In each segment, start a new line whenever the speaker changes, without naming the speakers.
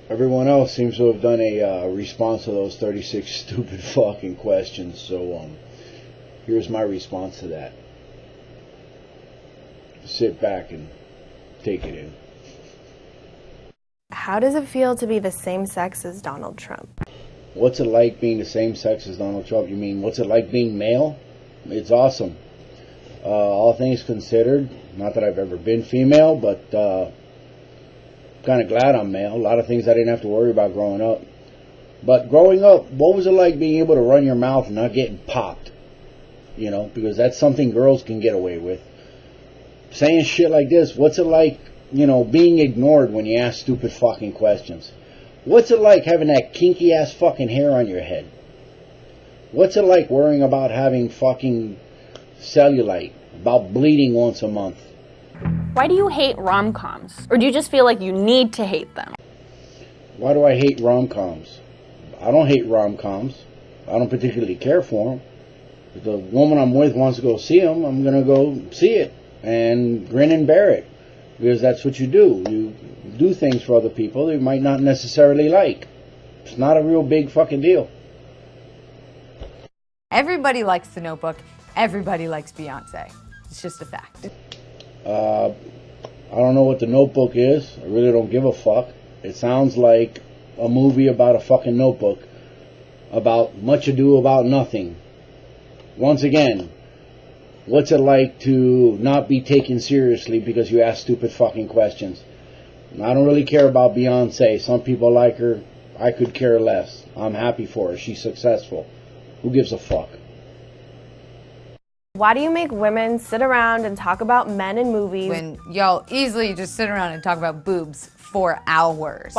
Everyone else seems to have done a response to those 36 stupid fucking questions. So here's my response to that. Sit back and take it in.
How does it feel to be the same sex as Donald Trump?
What's it like being the same sex as Donald Trump? You mean, what's it like being male? It's awesome. All things considered, not that I've ever been female, but kind of glad I'm male. A lot of things I didn't have to worry about growing up. But growing up, what was it like being able to run your mouth and not getting popped? You know, because that's something girls can get away with. Saying shit like this, what's it like, you know, being ignored when you ask stupid fucking questions? What's it like having that kinky ass fucking hair on your head? What's it like worrying about having fucking cellulite, about bleeding once a month?
Why do you hate rom-coms? Or do you just feel like you need to hate them?
Why do I hate rom-coms? I don't hate rom-coms. I don't particularly care for them. If the woman I'm with wants to go see them, I'm going to go see it and grin and bear it. Because that's what you do. You do things for other people they might not necessarily like. It's not a real big fucking deal.
Everybody likes The Notebook. Everybody likes Beyonce. It's just a fact.
I don't know what The Notebook is. I really don't give a fuck. It sounds like a movie about a fucking notebook. About much ado about nothing. Once again, what's it like to not be taken seriously because you ask stupid fucking questions? I don't really care about Beyonce. Some people like her. I could care less. I'm happy for her. She's successful. Who gives a fuck?
Why do you make women sit around and talk about men in movies
When y'all easily just sit around and talk about boobs for hours.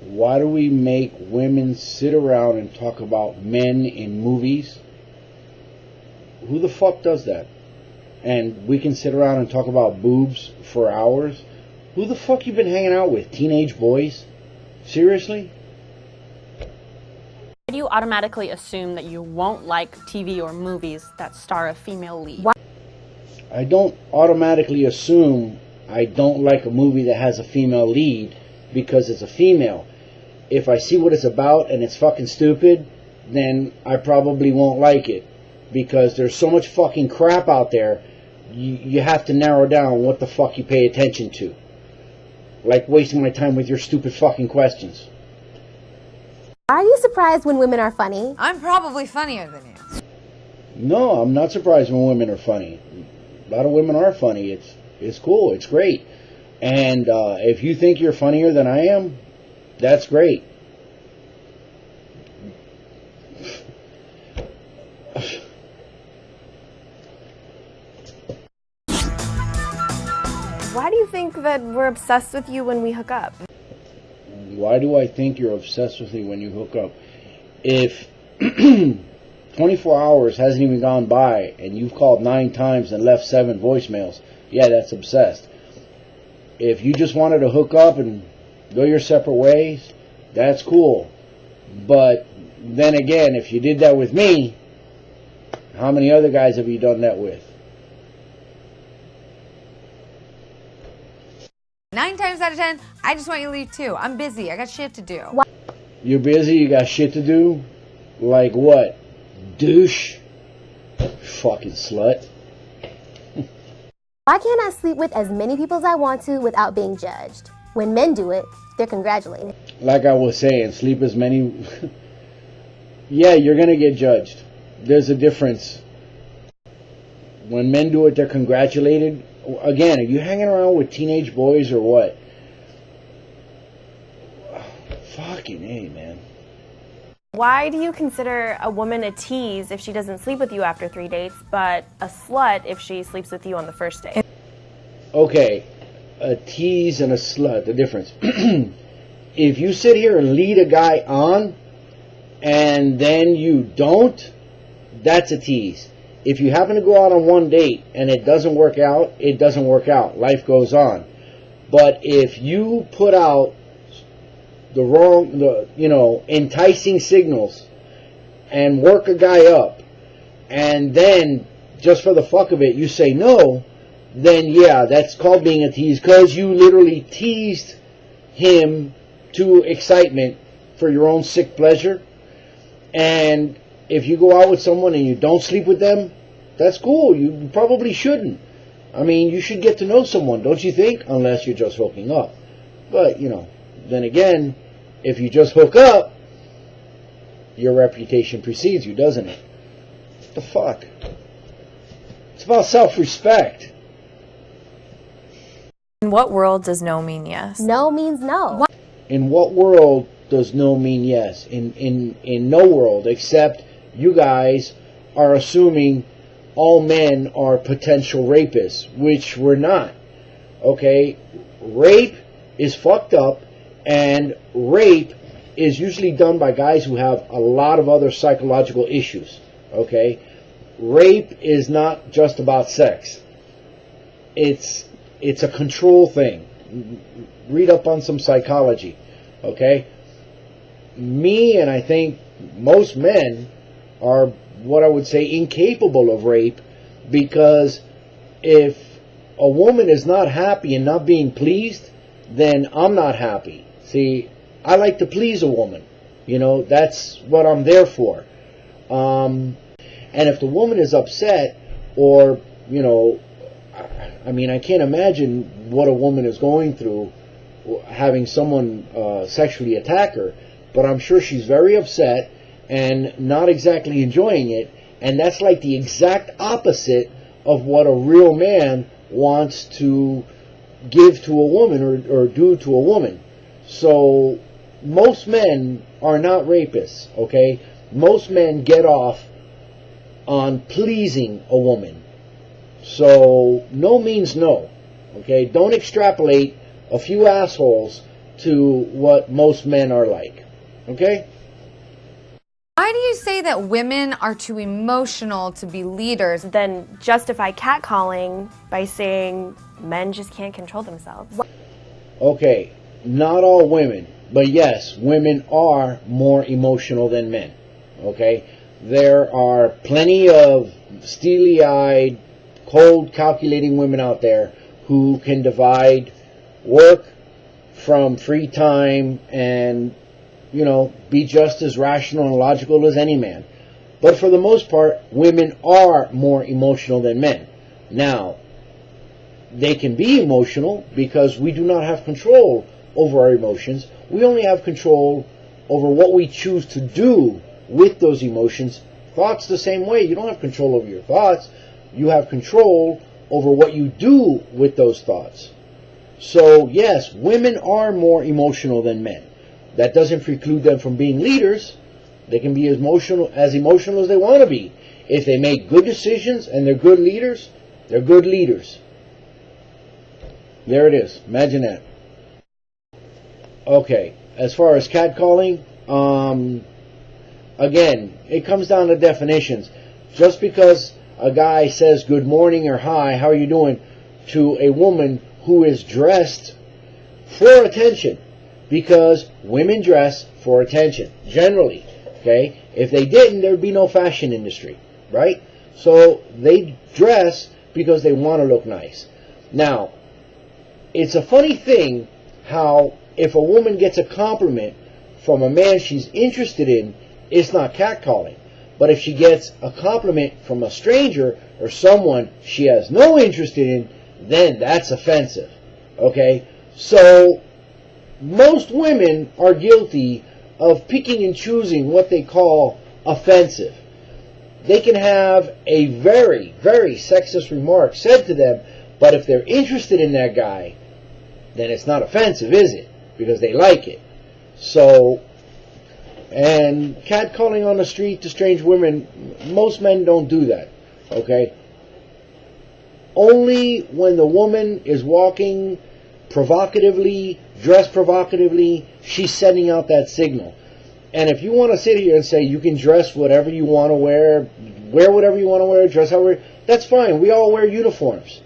Why do we make women sit around and talk about men in movies? Who the fuck does that? And we can sit around and talk about boobs for hours? Who the fuck you been hanging out with? Teenage boys? Seriously?
Why do you automatically assume that you won't like TV or movies that star a female lead?
I don't automatically assume I don't like a movie that has a female lead because it's a female. If I see what it's about and it's fucking stupid, then I probably won't like it. Because there's so much fucking crap out there, you have to narrow down what the fuck you pay attention to. Like wasting my time with your stupid fucking questions.
Are you surprised when women are funny?
I'm probably funnier than you.
No, I'm not surprised when women are funny. A lot of women are funny. It's cool. It's great. And if you think you're funnier than I am, that's great.
Why do you think that we're obsessed with you when we hook up?
Why do I think you're obsessed with me when you hook up? If 24 hours hasn't even gone by and you've called 9 times and left 7 voicemails, yeah, that's obsessed. If you just wanted to hook up and go your separate ways, that's cool. But then again, if you did that with me, how many other guys have you done that with?
9 times out of 10, I just want you to leave too. I'm busy. I got shit to do.
You're busy? You got shit to do? Like what? Douche? Fucking slut.
Why can't I sleep with as many people as I want to without being judged? When men do it, they're congratulated.
Like I was saying, sleep as many... Yeah, you're going to get judged. There's a difference. When men do it, they're congratulated. Again, are you hanging around with teenage boys or what? Fucking A, man.
Why do you consider a woman a tease if she doesn't sleep with you after 3 dates, but a slut if she sleeps with you on the first date?
Okay, a tease and a slut, the difference. If you sit here and lead a guy on, and then you don't, that's a tease. If you happen to go out on one date and it doesn't work out, it doesn't work out. Life goes on. But if you put out enticing signals and work a guy up, and then just for the fuck of it you say no, then yeah, that's called being a tease, because you literally teased him to excitement for your own sick pleasure. And if you go out with someone and you don't sleep with them, that's cool. You probably shouldn't. I mean, you should get to know someone, don't you think? Unless you're just hooking up. But, you know, then again, if you just hook up, your reputation precedes you, doesn't it? What the fuck? It's about self-respect.
In what world does no mean yes?
No means no.
In what world does no mean yes? In no world, except you guys are assuming all men are potential rapists, which we're not. Okay? Rape is fucked up, and rape is usually done by guys who have a lot of other psychological issues. Okay? Rape is not just about sex. It's a control thing. Read up on some psychology. Okay? Me, and I think most men, are what I would say incapable of rape, because if a woman is not happy and not being pleased, then I'm not happy. See, I like to please a woman. You know, that's what I'm there for. And if the woman is upset, or, you know, I mean, I can't imagine what a woman is going through having someone sexually attack her, but I'm sure she's very upset and not exactly enjoying it, and that's like the exact opposite of what a real man wants to give to a woman or do to a woman. So most men are not rapists, okay? Most men get off on pleasing a woman. So no means no, okay? Don't extrapolate a few assholes to what most men are like, okay?
Why do you say that women are too emotional to be leaders?
Then justify catcalling by saying men just can't control themselves.
Okay, not all women, but yes, women are more emotional than men, okay? There are plenty of steely-eyed, cold, calculating women out there who can divide work from free time and, you know, be just as rational and logical as any man. But for the most part, women are more emotional than men. Now, they can be emotional because we do not have control over our emotions. We only have control over what we choose to do with those emotions. Thoughts the same way. You don't have control over your thoughts. You have control over what you do with those thoughts. So, yes, women are more emotional than men. That doesn't preclude them from being leaders. They can be as emotional as they want to be. If they make good decisions and they're good leaders, they're good leaders. There it is. Imagine that. Okay, as far as catcalling, again, it comes down to definitions. Just because a guy says good morning or hi, how are you doing, to a woman who is dressed for attention, because women dress for attention, generally, okay? If they didn't, there would be no fashion industry, right? So they dress because they want to look nice. Now, it's a funny thing how if a woman gets a compliment from a man she's interested in, it's not catcalling. But if she gets a compliment from a stranger or someone she has no interest in, then that's offensive. Okay? So, most women are guilty of picking and choosing what they call offensive. They can have a very, very sexist remark said to them, but if they're interested in that guy, then it's not offensive, is it? Because they like it. So, and catcalling on the street to strange women, most men don't do that, okay? Only when the woman is walking provocatively, dressed provocatively, she's sending out that signal. And if you want to sit here and say you can dress whatever you want to wear whatever you want to wear, dress however, that's fine. We all wear uniforms.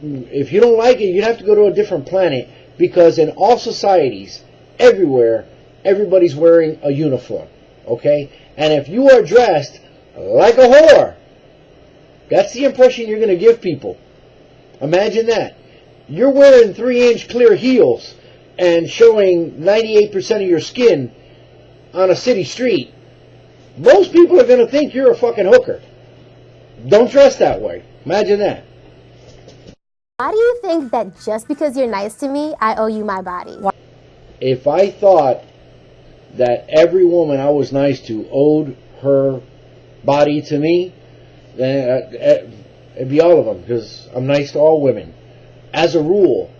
If you don't like it, you'd have to go to a different planet, because in all societies, everywhere, everybody's wearing a uniform, okay? And if you are dressed like a whore, that's the impression you're going to give people. Imagine that. You're wearing 3-inch clear heels, and showing 98% of your skin on a city street, most people are going to think you're a fucking hooker. Don't dress that way. Imagine that.
Why do you think that just because you're nice to me, I owe you my body?
If I thought that every woman I was nice to owed her body to me, then it'd be all of them, because I'm nice to all women. As a rule,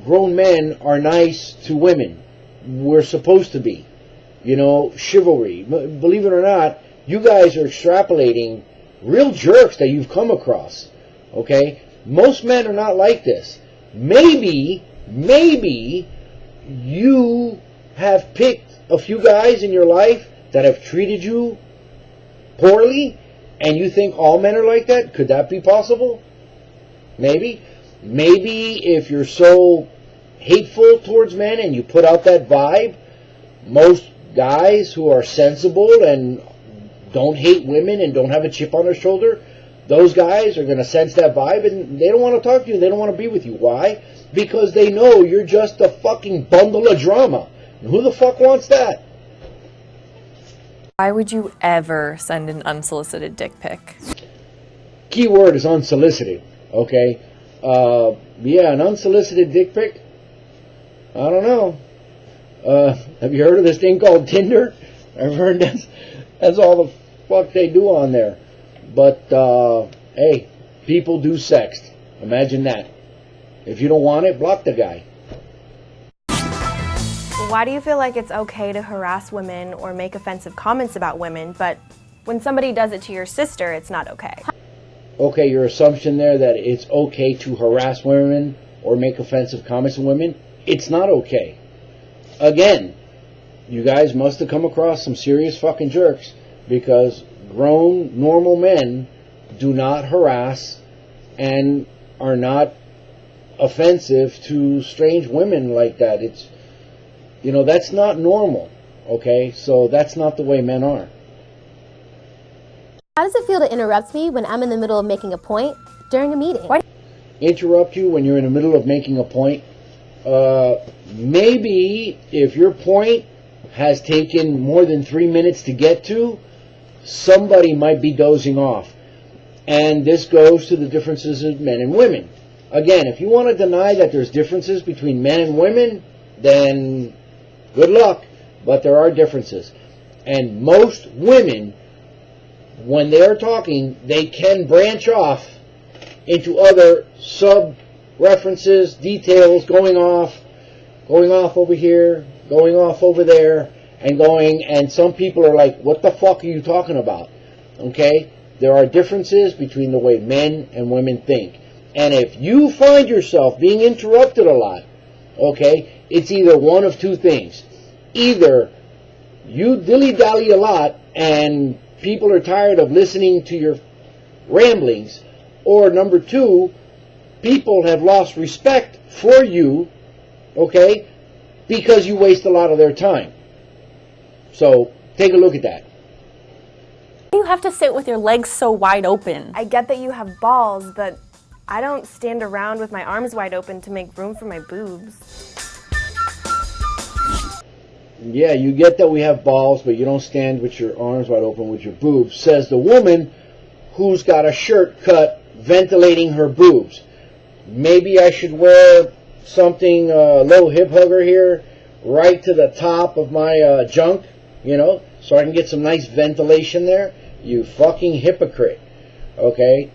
grown men are nice to women. We're supposed to be. You know, chivalry. Believe it or not, you guys are extrapolating real jerks that you've come across. Okay? Most men are not like this. Maybe you have picked a few guys in your life that have treated you poorly, and you think all men are like that? Could that be possible? Maybe. Maybe if you're so hateful towards men and you put out that vibe, most guys who are sensible and don't hate women and don't have a chip on their shoulder, those guys are going to sense that vibe and they don't want to talk to you. They don't want to be with you. Why? Because they know you're just a fucking bundle of drama. And who the fuck wants that?
Why would you ever send an unsolicited dick pic?
Key word is unsolicited. Okay? Yeah, an unsolicited dick pic? I don't know. Have you heard of this thing called Tinder? I've heard that's all the fuck they do on there. But, hey, people do sext. Imagine that. If you don't want it, block the guy.
Why do you feel like it's okay to harass women or make offensive comments about women, but when somebody does it to your sister, it's not okay?
Okay, your assumption there that it's okay to harass women or make offensive comments on women, it's not okay. Again, you guys must have come across some serious fucking jerks, because grown, normal men do not harass and are not offensive to strange women like that. It's, you know, that's not normal, okay? So that's not the way men are.
How does it feel to interrupt me when I'm in the middle of making a point during a meeting?
Interrupt you when you're in the middle of making a point? Maybe if your point has taken more than 3 minutes to get to, somebody might be dozing off. And this goes to the differences of men and women. Again, if you want to deny that there's differences between men and women, then good luck. But there are differences. And most women, when they're talking, they can branch off into other sub-references, details, going off over here, going off over there, and some people are like, what the fuck are you talking about? Okay? There are differences between the way men and women think. And if you find yourself being interrupted a lot, okay, it's either one of two things. Either you dilly-dally a lot and people are tired of listening to your ramblings, or number two, people have lost respect for you, okay, because you waste a lot of their time. So take a look at that.
You have to sit with your legs so wide open.
I get that you have balls, but I don't stand around with my arms wide open to make room for my boobs.
Yeah, you get that we have balls, but you don't stand with your arms wide open with your boobs, says the woman who's got a shirt cut ventilating her boobs. Maybe I should wear something, low hip hugger here, right to the top of my junk, you know, so I can get some nice ventilation there. You fucking hypocrite, okay?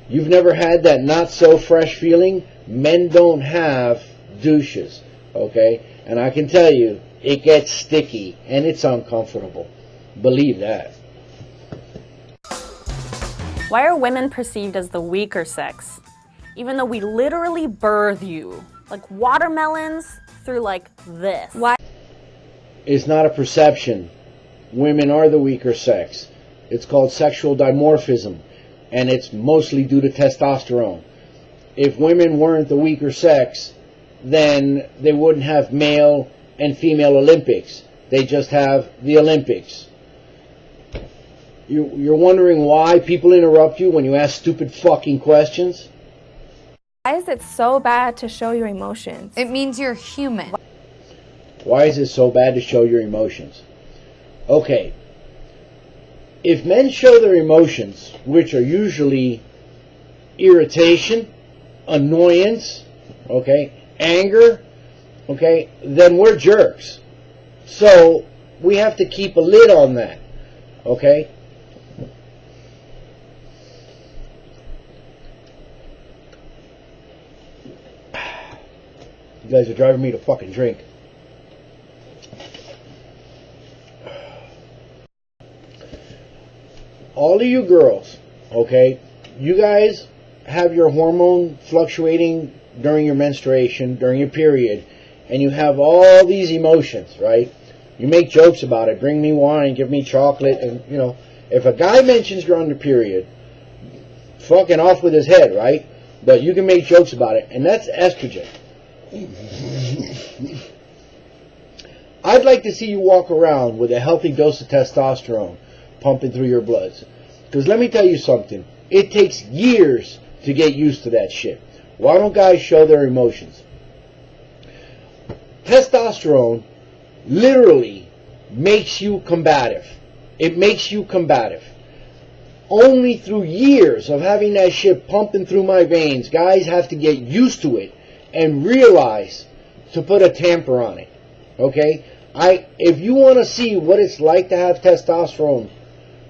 You've never had that not so fresh feeling? Men don't have douches, okay? And I can tell you, it gets sticky and it's uncomfortable. Believe that.
Why are women perceived as the weaker sex, even though we literally birth you? Like watermelons through like this.
Why?
It's not a perception. Women are the weaker sex. It's called sexual dimorphism, and it's mostly due to testosterone. If women weren't the weaker sex, then they wouldn't have male and female Olympics. They just have the Olympics. You're wondering why people interrupt you when you ask stupid fucking questions?
Why is it so bad to show your emotions?
It means you're human.
Why is it so bad to show your emotions? Okay. If men show their emotions, which are usually irritation, annoyance, okay, anger, okay, then we're jerks. So we have to keep a lid on that, okay? You guys are driving me to fucking drink. All of you girls, okay, you guys have your hormone fluctuating during your menstruation, during your period, and you have all these emotions, right? You make jokes about it. Bring me wine, give me chocolate, and, you know, if a guy mentions you're on your period, fucking off with his head, right? But you can make jokes about it, and that's estrogen. I'd like to see you walk around with a healthy dose of testosterone pumping through your bloods. Because let me tell you something. It takes years to get used to that shit. Why don't guys show their emotions? Testosterone literally makes you combative. It makes you combative. Only through years of having that shit pumping through my veins, guys have to get used to it and realize to put a tamper on it. Okay? If you want to see what it's like to have testosterone,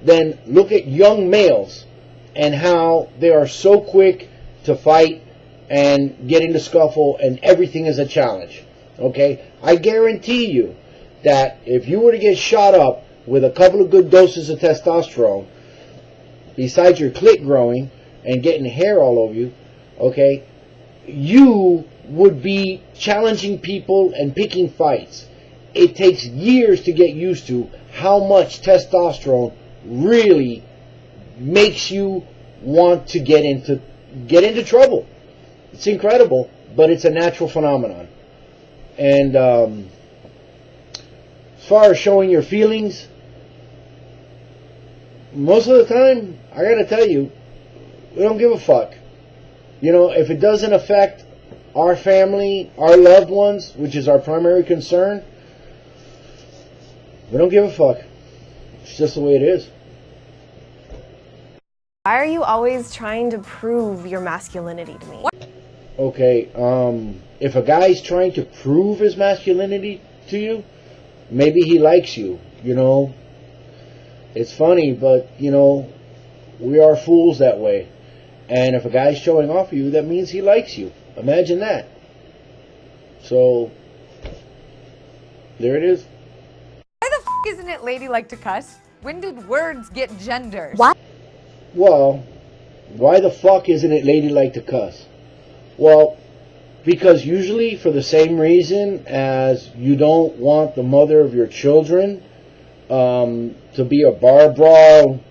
then look at young males and how they are so quick to fight and get into scuffle, and everything is a challenge. Okay? I guarantee you that if you were to get shot up with a couple of good doses of testosterone, besides your clit growing and getting hair all over you, okay, you would be challenging people and picking fights. It takes years to get used to how much testosterone really makes you want to get into trouble. It's incredible, but it's a natural phenomenon. And as far as showing your feelings, most of the time, I gotta tell you, we don't give a fuck. You know, if it doesn't affect our family, our loved ones, which is our primary concern, we don't give a fuck. It's just the way it is.
Why are you always trying to prove your masculinity to me?
Okay, if a guy's trying to prove his masculinity to you, maybe he likes you, you know. It's funny, but, you know, we are fools that way. And if a guy's showing off you, that means he likes you. Imagine that. So, there it is.
Why the f isn't it ladylike to cuss? When did words get genders?
Why?
Well, why the fuck isn't it ladylike to cuss? Well, because usually for the same reason as you don't want the mother of your children to be a bar brawl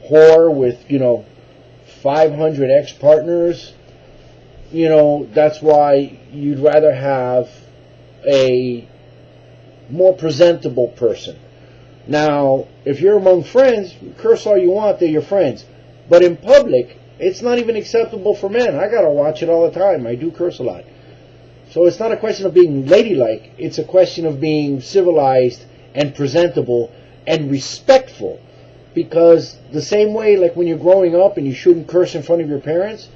whore with, you know, 500 ex-partners, you know, that's why you'd rather have a more presentable person. Now, if you're among friends, curse all you want, they're your friends. But in public, it's not even acceptable for men. I gotta watch it all the time. I do curse a lot. So it's not a question of being ladylike. It's a question of being civilized and presentable and respectful. Because the same way, like when you're growing up and you shouldn't curse in front of your parents,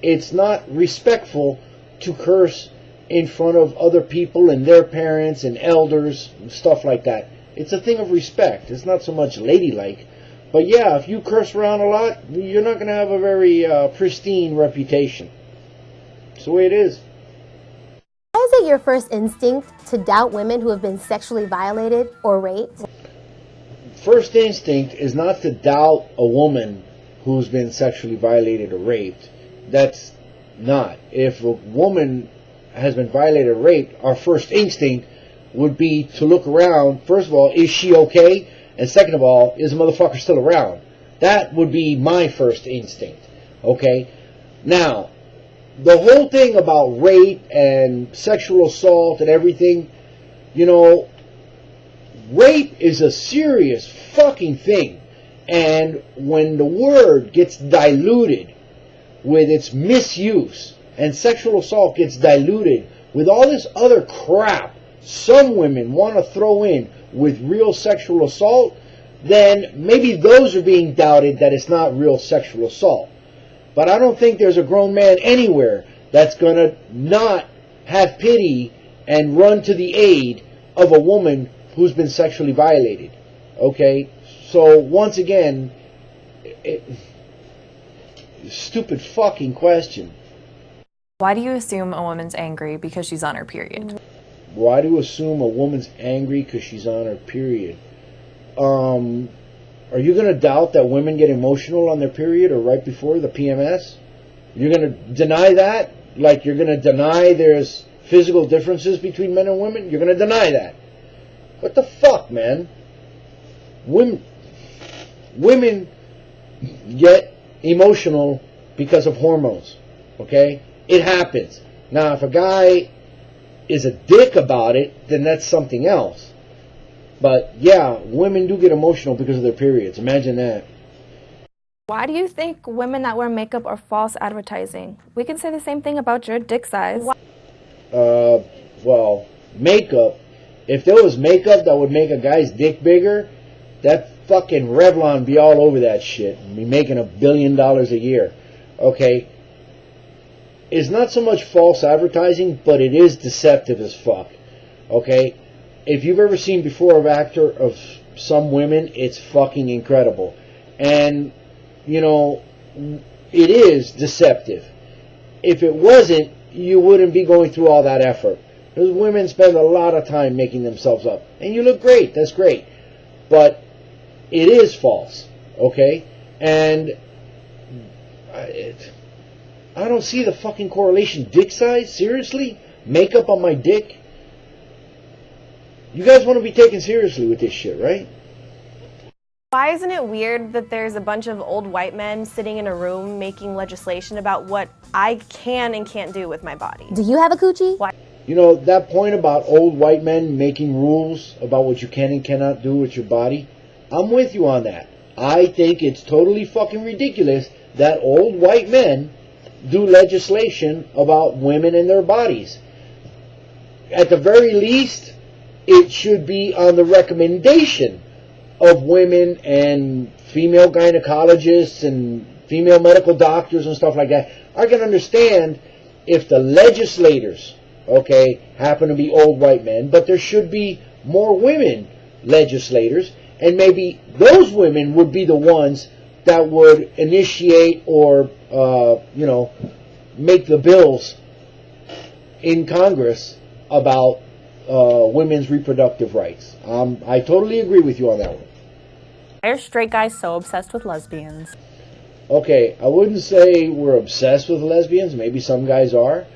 it's not respectful to curse in front of other people and their parents and elders and stuff like that. It's a thing of respect. It's not so much ladylike. But yeah, if you curse around a lot, you're not going to have a very pristine reputation. It's the way it is.
Why is it your first instinct to doubt women who have been sexually violated or raped?
First instinct is not to doubt a woman who's been sexually violated or raped. That's not. If a woman has been violated or raped, our first instinct would be to look around. First of all, is she okay? And second of all, is the motherfucker still around? That would be my first instinct. Okay? Now, the whole thing about rape and sexual assault and everything, you know, rape is a serious fucking thing. And when the word gets diluted with its misuse, and sexual assault gets diluted with all this other crap some women want to throw in with real sexual assault, then maybe those are being doubted that it's not real sexual assault. But I don't think there's a grown man anywhere that's going to not have pity and run to the aid of a woman who's been sexually violated. Okay? So, once again, stupid fucking question.
Why do you assume a woman's angry because she's on her period?
Why do you assume a woman's angry because she's on her period? Are you going to doubt that women get emotional on their period or right before the PMS? You're going to deny that? Like you're going to deny there's physical differences between men and women? You're going to deny that. What the fuck, man? Women get emotional because of hormones. Okay? It happens. Now, if a guy is a dick about it, then that's something else. But yeah, women do get emotional because of their periods. Imagine that.
Why do you think women that wear makeup are false advertising? We can say the same thing about your dick size.
Well, makeup. If there was makeup that would make a guy's dick bigger, that fucking Revlon be all over that shit. Be making $1 billion a year. Okay? It's not so much false advertising, but it is deceptive as fuck. Okay? If you've ever seen before of some women, it's fucking incredible. And, you know, it is deceptive. If it wasn't, you wouldn't be going through all that effort. Because women spend a lot of time making themselves up. And you look great, that's great. But it is false, okay? And I don't see the fucking correlation. Dick size? Seriously? Makeup on my dick? You guys want to be taken seriously with this shit, right?
Why isn't it weird that there's a bunch of old white men sitting in a room making legislation about what I can and can't do with my body?
Do you have a coochie?
Why?
You know, that point about old white men making rules about what you can and cannot do with your body, I'm with you on that. I think it's totally fucking ridiculous that old white men do legislation about women and their bodies. At the very least, it should be on the recommendation of women and female gynecologists and female medical doctors and stuff like that. I can understand if the legislators, okay, happen to be old white men, but there should be more women legislators, and maybe those women would be the ones that would initiate or, you know, make the bills in Congress about women's reproductive rights. I totally agree with you on that one.
Why are straight guys so obsessed with lesbians?
Okay, I wouldn't say we're obsessed with lesbians. Maybe some guys are.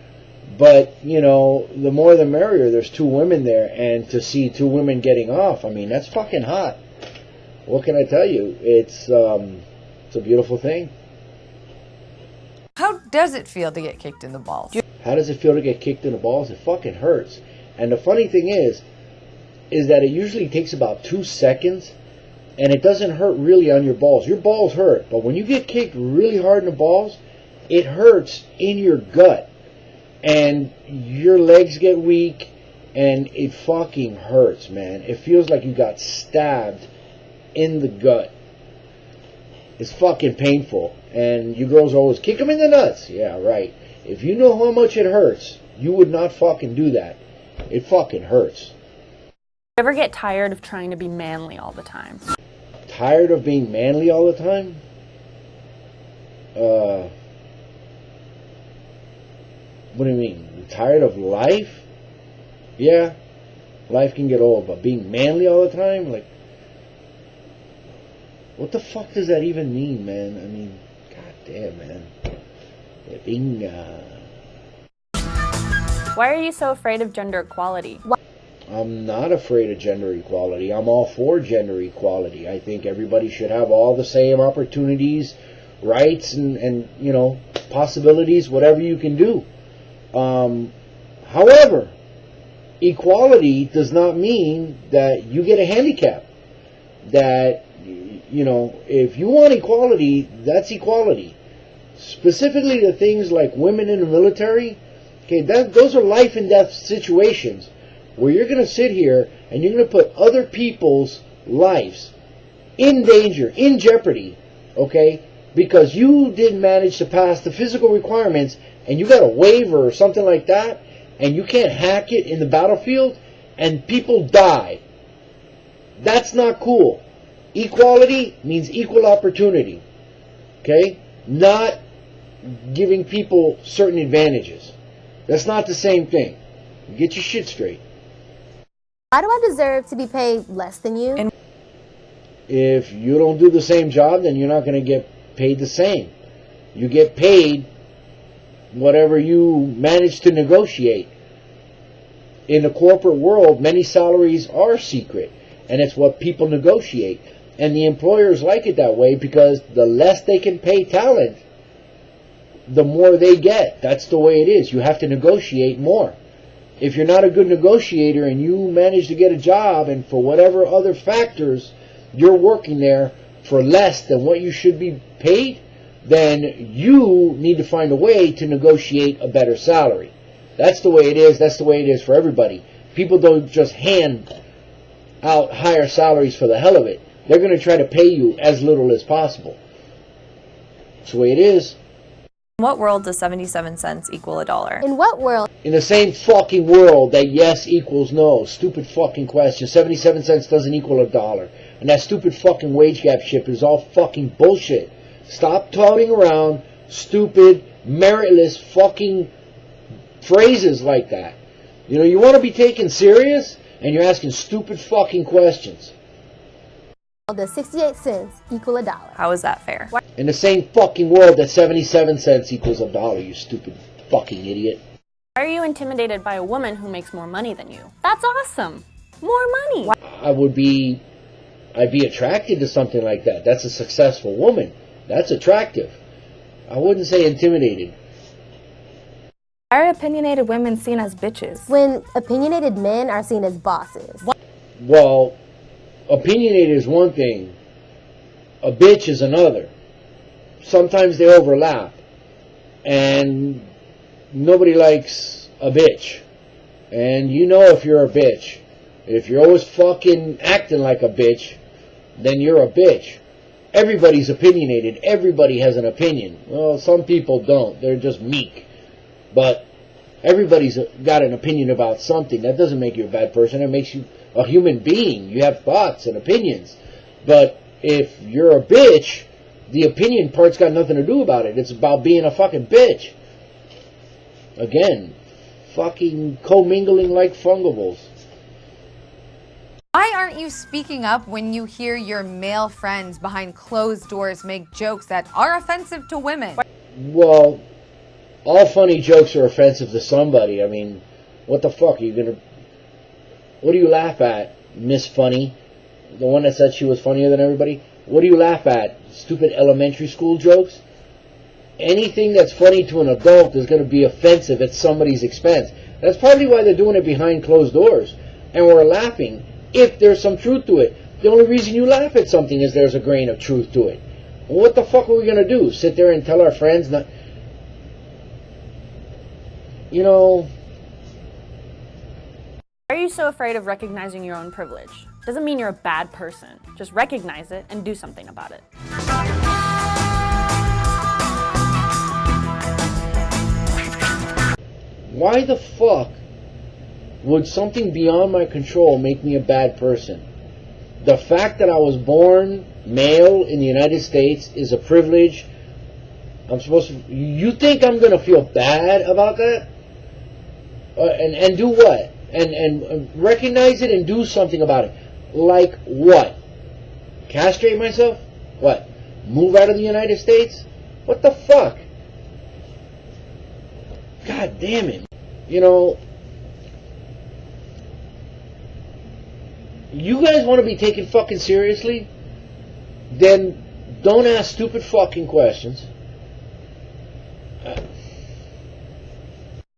But, you know, the more the merrier. There's two women there. And to see two women getting off, I mean, that's fucking hot. What can I tell you? It's a beautiful thing.
How does it feel to get kicked in the balls?
How does it feel to get kicked in the balls? It fucking hurts. And the funny thing is that it usually takes about 2 seconds, and it doesn't hurt really on your balls. Your balls hurt, but when you get kicked really hard in the balls, it hurts in your gut. And your legs get weak, and it fucking hurts, man. It feels like you got stabbed in the gut. It's fucking painful. And you girls always kick them in the nuts. Yeah, right. If you know how much it hurts, you would not fucking do that. It fucking hurts.
Ever get tired of trying to be manly all the time?
Tired of being manly all the time? What do you mean? Tired of life? Yeah, life can get old, but being manly all the time? Like, what the fuck does that even mean, man? I mean, goddamn, man. Yeah, being,
Why are you so afraid of gender equality?
I'm not afraid of gender equality. I'm all for gender equality. I think everybody should have all the same opportunities, rights, and you know, possibilities, whatever you can do. However, equality does not mean that you get a handicap. That, you know, if you want equality, that's equality. specifically to things like women in the military, okay, those are life and death situations where you're going to sit here and you're going to put other people's lives in danger, in jeopardy, okay, because you didn't manage to pass the physical requirements and you got a waiver or something like that, and you can't hack it in the battlefield and people die. That's not cool. Equality means equal opportunity, okay? Not giving people certain advantages. That's not the same thing. Get your shit straight.
Why do I deserve to be paid less than you?
If you don't do the same job, then you're not going to get paid the same. You get paid whatever you manage to negotiate. In the corporate world, many salaries are secret, and it's what people negotiate. And the employers like it that way because the less they can pay talent, the more they get. That's the way it is. You have to negotiate more. If you're not a good negotiator and you manage to get a job and for whatever other factors you're working there for less than what you should be paid, then you need to find a way to negotiate a better salary. That's the way it is. That's the way it is for everybody. People don't just hand out higher salaries for the hell of it. They're going to try to pay you as little as possible. That's the way it is.
In what world does 77 cents equal a dollar?
In what world?
In the same fucking world that yes equals no. Stupid fucking question. 77 cents doesn't equal a dollar. And that stupid fucking wage gap shit is all fucking bullshit. Stop touting around stupid, meritless fucking phrases like that. You know, you want to be taken serious and you're asking stupid fucking questions.
Does 68 cents equal a dollar?
How is that fair?
In the same fucking world that 77 cents equals a dollar, you stupid fucking idiot.
Why are you intimidated by a woman who makes more money than you? That's awesome. More money.
I'd be attracted to something like that. That's a successful woman. That's attractive. I wouldn't say intimidated.
Why are opinionated women seen as bitches?
When opinionated men are seen as bosses.
Well, opinionated is one thing. A bitch is another. Sometimes they overlap. And nobody likes a bitch. And you know if you're a bitch. If you're always fucking acting like a bitch, then you're a bitch. Everybody's opinionated. Everybody has an opinion. Well, some people don't. They're just meek. But everybody's got an opinion about something. That doesn't make you a bad person. It makes you a human being. You have thoughts and opinions. But if you're a bitch, the opinion part's got nothing to do about it. It's about being a fucking bitch. Again, fucking commingling like fungables.
Why aren't you speaking up when you hear your male friends behind closed doors make jokes that are offensive to women?
Well, all funny jokes are offensive to somebody. I mean, what the fuck are you gonna... What do you laugh at, Miss Funny? The one that said she was funnier than everybody? What do you laugh at? Stupid elementary school jokes? Anything that's funny to an adult is going to be offensive at somebody's expense. That's probably why they're doing it behind closed doors. And we're laughing if there's some truth to it. The only reason you laugh at something is there's a grain of truth to it. Well, what the fuck are we going to do? Sit there and tell our friends not... You know...
Why are you so afraid of recognizing your own privilege? Doesn't mean you're a bad person. Just recognize it and do something about it.
Why the fuck would something beyond my control make me a bad person? The fact that I was born male in the United States is a privilege. I'm supposed to... You think I'm going to feel bad about that? And do what? And recognize it and do something about it. Like what? Castrate myself? What? Move out of the United States? What the fuck? God damn it. You know, you guys want to be taken fucking seriously? Then don't ask stupid fucking questions.